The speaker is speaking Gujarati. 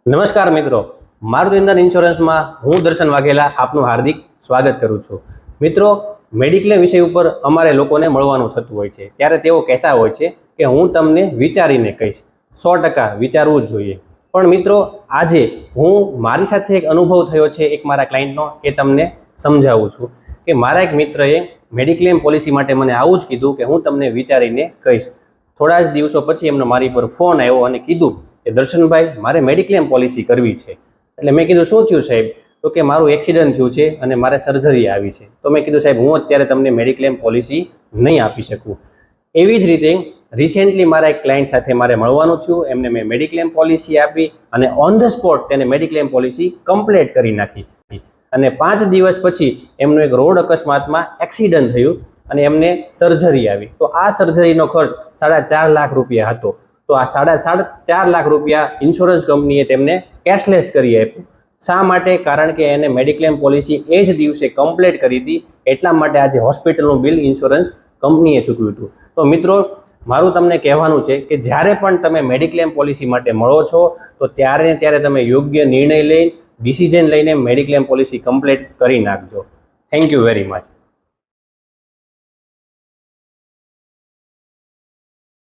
નમસ્કાર મિત્રો, મારુતિનંદન ઇન્સ્યોરન્સમાં હું દર્શન વાઘેલા આપનું હાર્દિક સ્વાગત કરું છું। મિત્રો, મેડિક્લેમ વિષય ઉપર અમારે લોકોને મળવાનું થતું હોય છે, ત્યારે તેઓ કહેતા હોય છે કે હું તમને વિચારીને કહીશ। 100% વિચારવું જ જોઈએ। પણ મિત્રો, આજે હું મારી સાથે એક અનુભવ થયો છે એક મારા ક્લાયન્ટનો, એ તમને સમજાવું છું કે મારા એક મિત્રએ મેડિક્લેમ પોલિસી માટે મને આવું જ કીધું કે હું તમને વિચારીને કહીશ। થોડા જ દિવસો પછી એમનો મારી પર ફોન આવ્યો અને કીધું કે દર્શનભાઈ, મારે મેડિક્લેમ પોલિસી કરવી છે। એટલે મેં કીધું શું થયું સાહેબ? તો કે મારું એક્સિડન્ટ થયું છે અને મારે સર્જરી આવી છે। તો મેં કીધું સાહેબ, હું અત્યારે તમને મેડિક્લેમ પોલિસી નહીં આપી શકું। એવી જ રીતે રિસેન્ટલી મારા એક ક્લાયન્ટ સાથે મારે મળવાનું થયું, એમને મેં મેડિક્લેમ પોલિસી આપી અને ઓન ધ સ્પોટ તેને મેડિક્લેમ પોલિસી કમ્પ્લીટ કરી નાખી। અને 5 દિવસ પછી એમનું એક રોડ અકસ્માતમાં એક્સિડન્ટ થયું અને એમને સર્જરી આવી। તો આ સર્જરીનો ખર્ચ 4.5 લાખ રૂપિયા હતો। તો આ 4.5 લાખ રૂપિયા ઇન્સ્યોરન્સ કંપનીએ તેમને કેશલેસ કરી આપ્યું। શા માટે? કારણ કે એને મેડિક્લેમ પોલિસી એ જ દિવસે કમ્પ્લીટ કરી હતી, એટલા માટે આજે હોસ્પિટલનું બિલ ઇન્સ્યોરન્સ કંપનીએ ચૂકવ્યું હતું। તો મિત્રો, મારું તમને કહેવાનું છે કે જ્યારે પણ તમે મેડિક્લેમ પોલિસી માટે મળો છો તો ત્યારે તમે યોગ્ય નિર્ણય લઈને ડિસિઝન લઈને મેડિક્લેમ પોલિસી કમ્પ્લીટ કરી નાખજો। Thank you very much.